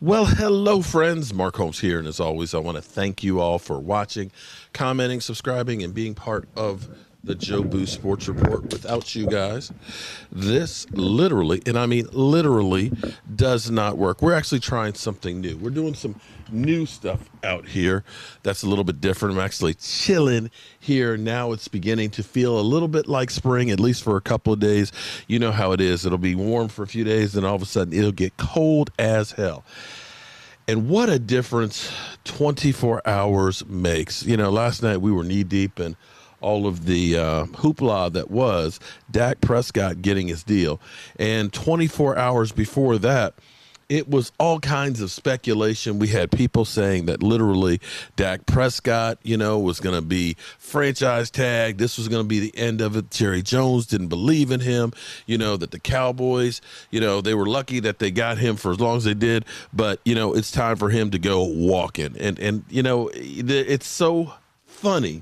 Well, hello, friends. Mark Holmes here. And as always, I want to thank you all for watching, commenting, subscribing, and being part of the Jobu Sports Report. Without you guys, this literally, and I mean literally, does not work. We're actually trying something new. We're doing some new stuff out here that's a little bit different. I'm actually chilling here now. It's beginning to feel a little bit like spring, at least for a couple of days. You know how it is. It'll be warm for a few days, then all of a sudden it'll get cold as hell. And what a difference 24 hours makes. You know, last night we were knee deep in all of the hoopla that was Dak Prescott getting his deal. And 24 hours before that, it was all kinds of speculation. We had people saying that literally Dak Prescott, was going to be franchise tagged. This was going to be the end of it. Jerry Jones didn't believe in him, that the Cowboys, they were lucky that they got him for as long as they did. But, it's time for him to go walking. And it's so funny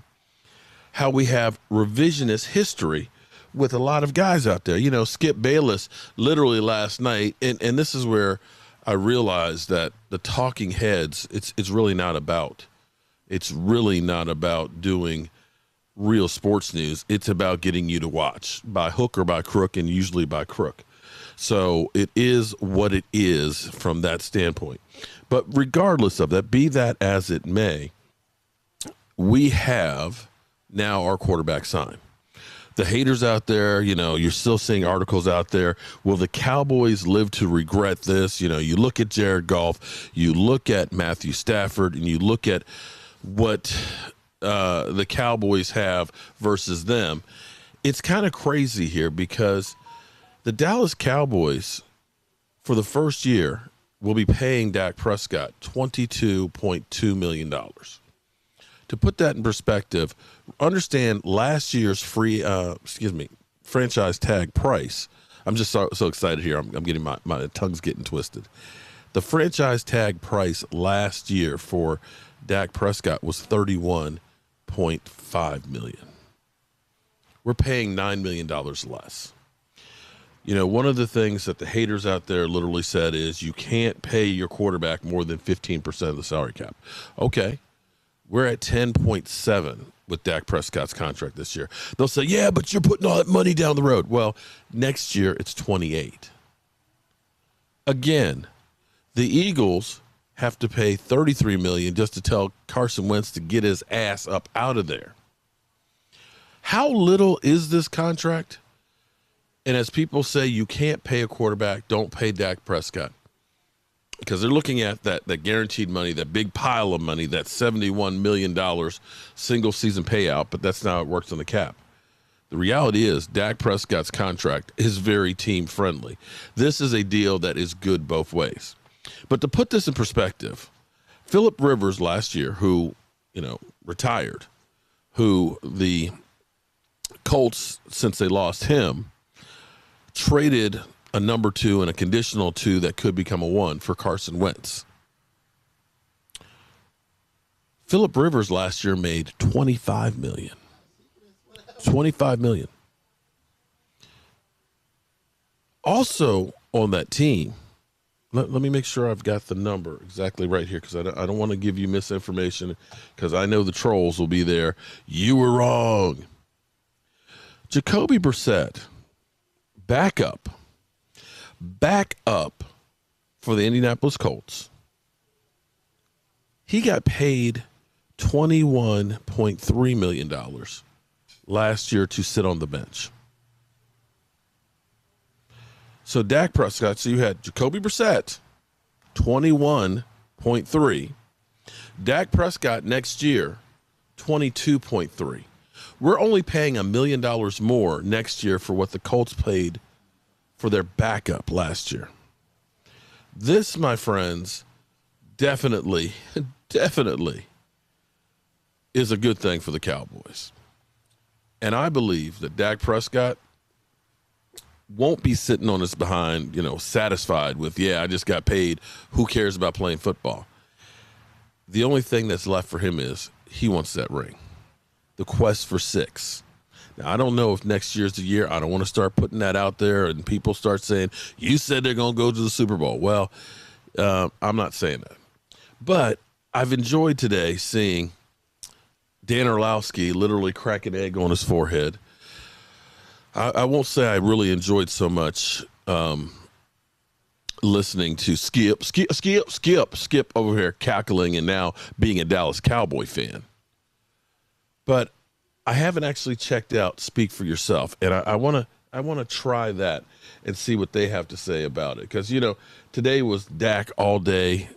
how we have revisionist history with a lot of guys out there. Skip Bayless literally last night, and this is where I realized that the talking heads, it's really not about. It's really not about doing real sports news. It's about getting you to watch by hook or by crook, and usually by crook. So it is what it is from that standpoint. But regardless of that, be that as it may, we have now our quarterback signed. The haters out there, you're still seeing articles out there. Will the Cowboys live to regret this? You look at Jared Goff, you look at Matthew Stafford, and you look at what the Cowboys have versus them. It's kind of crazy here because the Dallas Cowboys, for the first year, will be paying Dak Prescott $22.2 million. To put that in perspective, understand last year's franchise tag price. I'm just so excited here. I'm getting my tongue's getting twisted. The franchise tag price last year for Dak Prescott was $31.5 million. We're paying $9 million less. One of the things that the haters out there literally said is you can't pay your quarterback more than 15% of the salary cap. Okay. We're at 10.7 with Dak Prescott's contract this year. They'll say, yeah, but you're putting all that money down the road. Well, next year it's 28. Again, the Eagles have to pay $33 million just to tell Carson Wentz to get his ass up out of there. How little is this contract? And as people say, you can't pay a quarterback, don't pay Dak Prescott. Because they're looking at that guaranteed money, that big pile of money, that $71 million single season payout, but that's not how it works on the cap. The reality is Dak Prescott's contract is very team friendly. This is a deal that is good both ways. But to put this in perspective, Phillip Rivers last year, who, retired, who the Colts, since they lost him, traded a number 2 and a conditional 2 that could become a 1 for Carson Wentz. Phillip Rivers last year made $25 million. $25 million. Also on that team, let me make sure I've got the number exactly right here because I don't want to give you misinformation because I know the trolls will be there. You were wrong. Jacoby Brissett, backup for the Indianapolis Colts. He got paid $21.3 million last year to sit on the bench. So Dak Prescott, so you had Jacoby Brissett, 21.3. Dak Prescott next year, 22.3. We're only paying $1 million more next year for what the Colts paid for their backup last year. This, my friends, definitely is a good thing for the Cowboys. And I believe that Dak Prescott won't be sitting on his behind, satisfied with, I just got paid. Who cares about playing football? The only thing that's left for him is he wants that ring. The quest for 6. Now, I don't know if next year's the year. I don't want to start putting that out there and people start saying, you said they're going to go to the Super Bowl. Well, I'm not saying that. But I've enjoyed today seeing Dan Orlowski literally crack an egg on his forehead. I won't say I really enjoyed so much listening to Skip over here cackling and now being a Dallas Cowboy fan. But I haven't actually checked out Speak for Yourself, and I want to try that and see what they have to say about it. Because, you know, today was Dak all day,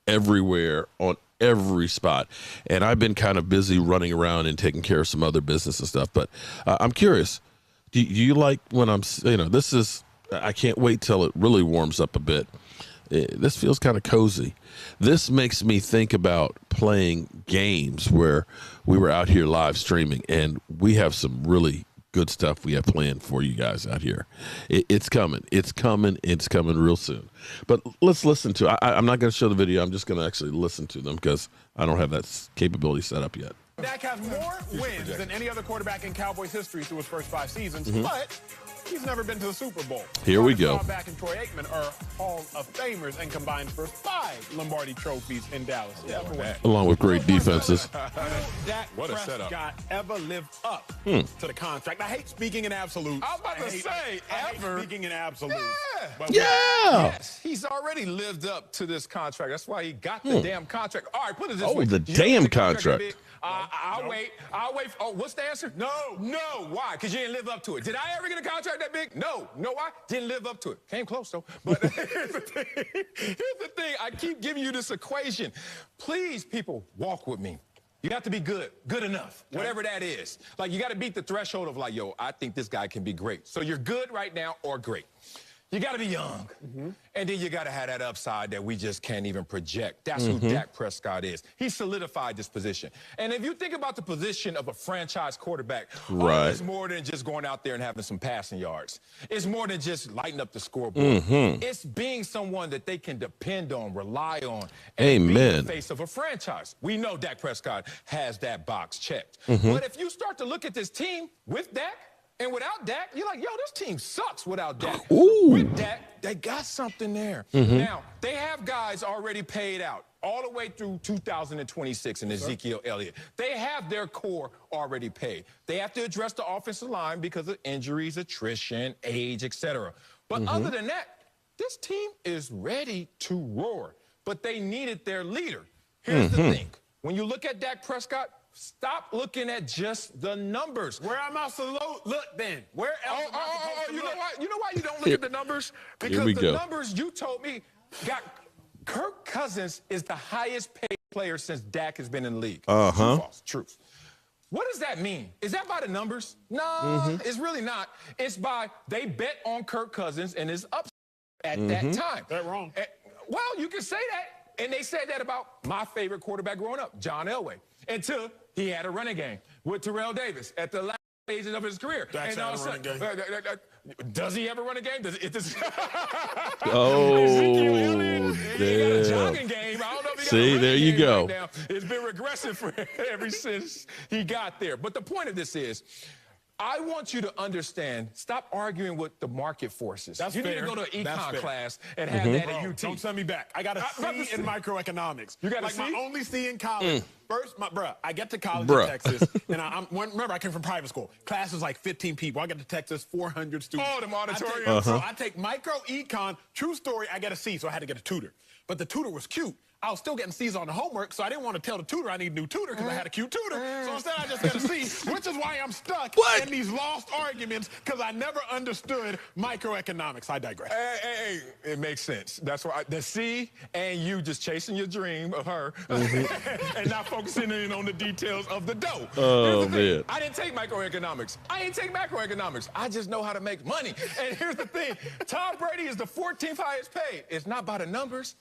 everywhere, on every spot. And I've been kind of busy running around and taking care of some other business and stuff. But I'm curious, do you like when I can't wait till it really warms up a bit. This feels kind of cozy. This makes me think about playing games where we were out here live streaming, and we have some really good stuff we have planned for you guys out here. It's coming. It's coming real soon. But let's listen to it. I'm not going to show the video. I'm just going to actually listen to them because I don't have that capability set up yet. Dak has more wins than any other quarterback in Cowboys history through his first 5 seasons, but he's never been to the Super Bowl. Here we go. Dak and Troy Aikman are Hall of Famers and combined for 5 Lombardi trophies in Dallas. Along with great defenses. Dak Prescott ever lived up to the contract? I hate speaking in absolutes. I was about to say, ever. Speaking in absolutes. Yeah. Yes, he's already lived up to this contract. That's why he got the damn contract. All right, put it this way. Oh, the damn contract. I'll wait. Oh, what's the answer? No. Why? Because you didn't live up to it. Did I ever get a contract that big? No. Why? Didn't live up to it. Came close, though. But here's the thing. I keep giving you this equation. Please, people, walk with me. You have to be good enough, whatever that is. Like, you got to beat the threshold of like, yo, I think this guy can be great. So you're good right now or great. You got to be young, and then you got to have that upside that we just can't even project. That's who Dak Prescott is. He solidified this position. And if you think about the position of a franchise quarterback, it's more than just going out there and having some passing yards. It's more than just lighting up the scoreboard. It's being someone that they can depend on, rely on, and be the face of a franchise. We know Dak Prescott has that box checked. But if you start to look at this team with Dak, and without Dak, you're like, yo, this team sucks without Dak. With Dak, they got something there. Now, they have guys already paid out all the way through 2026 in Ezekiel Elliott. They have their core already paid. They have to address the offensive line because of injuries, attrition, age, etc. But other than that, this team is ready to roar. But they needed their leader. Here's the thing. When you look at Dak Prescott, stop looking at just the numbers. Where am I supposed to look then? Where else am I supposed to you look? know why? You know why you don't look at the numbers? Because the numbers you told me got Kirk Cousins is the highest paid player since Dak has been in the league. True, false? Truth. What does that mean? Is that by the numbers? No, it's really not. It's by they bet on Kirk Cousins and his upside at that time. That's wrong. Well, you can say that. And they said that about my favorite quarterback growing up, John Elway, until he had a running game with Terrell Davis at the last stages of his career. That's and all of a sudden, does he ever run a game? Oh, damn. damn. Game. I don't know if he See, there you go. Right, it's been regressive for him ever since he got there. But the point of this is, I want you to understand, stop arguing with the market forces. That's you fair. need to go to an econ class and have that at UT. Don't send me back. I got a C in microeconomics. You got like a C? my only C in college. First, I get to college in Texas, and remember, I came from private school. Class was like 15 people. I get to Texas, 400 students. Oh, the auditorium. So I take micro econ. True story, I get a C, so I had to get a tutor. But the tutor was cute. I was still getting C's on the homework, so I didn't want to tell the tutor I need a new tutor because I had a cute tutor. So instead, I just got a C, which is why I'm stuck in these lost arguments because I never understood microeconomics. I digress. Hey, it makes sense. That's why the C and you just chasing your dream of her and not focusing in on the details of the dough. Oh, man. I didn't take microeconomics. I didn't take macroeconomics. I just know how to make money. And here's the thing. Tom Brady is the 14th highest paid. It's not by the numbers.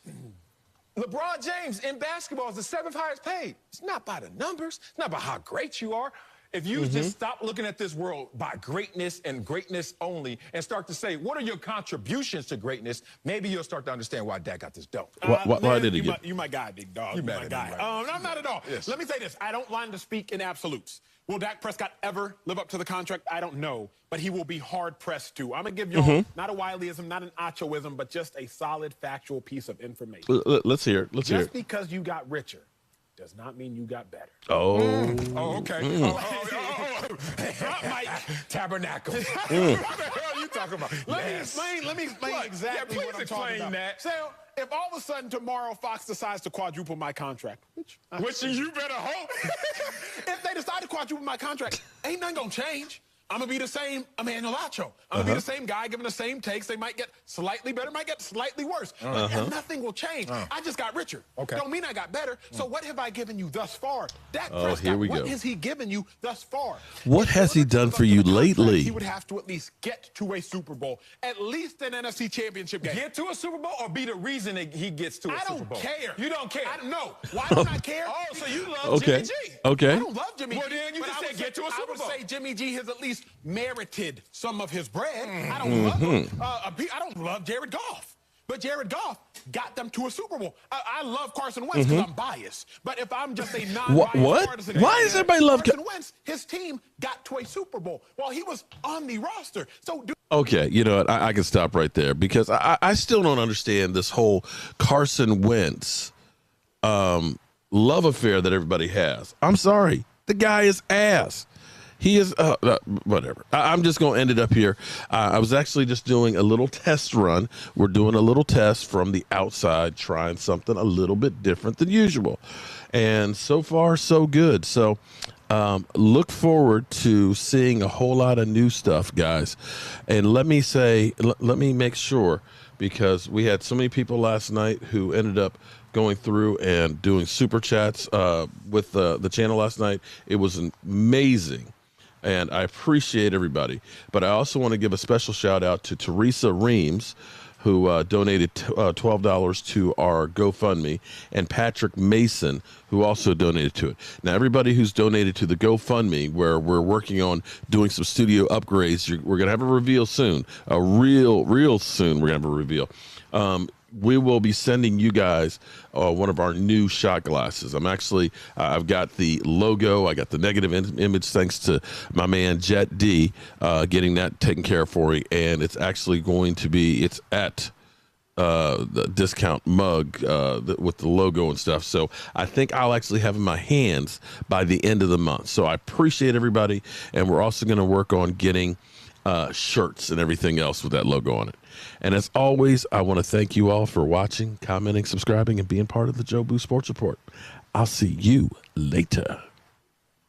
LeBron James in basketball is the 7th highest paid. It's not by the numbers. It's not by how great you are. If you just stop looking at this world by greatness and greatness only and start to say, what are your contributions to greatness, maybe you'll start to understand why Dak got this dope. Why did he get? You my guy, big dog. You my guy. right? No, not at all. Yes. Let me say this. I don't want to speak in absolutes. Will Dak Prescott ever live up to the contract? I don't know, but he will be hard-pressed to. I'm going to give y'all not a Wileyism, not an Achoism, but just a solid, factual piece of information. Let's hear it. Let's hear it. Just because you got richer does not mean you got better. Oh, okay. Mike Tabernacle. What the hell are you talking about? Let me explain exactly what I'm talking about. That. So, if all of a sudden tomorrow Fox decides to quadruple my contract, which you better hope. if they decide to quadruple my contract, ain't nothing gonna change. I'm gonna be the same Emmanuel Acho. I'm gonna be the same guy giving the same takes. They might get slightly better, might get slightly worse. And nothing will change. I just got richer. Okay. Don't mean I got better. So what have I given you thus far? Dak Prescott, here we go. what has he given you thus far? What has he done for you lately? He would have to at least get to a Super Bowl, at least an NFC Championship game. Get to a Super Bowl or be the reason that he gets to a Super Bowl? I don't care. You don't care? No. Why don't I care? Oh, so you love Jimmy G. Okay. I don't love Jimmy G. Well, then you just said get to a Super Bowl. I would say Jimmy G has at least merited some of his bread. I don't love him. I don't love Jared Goff. But Jared Goff got them to a Super Bowl. I love Carson Wentz because I'm biased. But if I'm just a non-biased partisan, why does everybody love Carson Wentz? His team got to a Super Bowl while he was on the roster. So okay, you know what? I can stop right there because I still don't understand this whole Carson Wentz love affair that everybody has. I'm sorry. The guy is ass. He is, whatever. I'm just going to end it up here. I was actually just doing a little test run. We're doing a little test from the outside, trying something a little bit different than usual. And so far, so good. So look forward to seeing a whole lot of new stuff, guys. And let me say, let me make sure, because we had so many people last night who ended up going through and doing super chats with the channel last night. It was amazing. And I appreciate everybody. But I also want to give a special shout out to Teresa Reams, who donated $12 to our GoFundMe, and Patrick Mason, who also donated to it. Now, everybody who's donated to the GoFundMe, where we're working on doing some studio upgrades, we're going to have a reveal soon. Real soon, we're going to have a reveal. We will be sending you guys one of our new shot glasses. I'm actually, I've got the logo, I got the negative image thanks to my man Jet D getting that taken care of for me, and it's actually going to be, it's at the discount mug with the logo and stuff. So I think I'll actually have in my hands by the end of the month. So I appreciate everybody, and we're also going to work on getting shirts and everything else with that logo on it. And as always, I want to thank you all for watching, commenting, subscribing, and being part of the Jobu Sports Report. I'll see you later.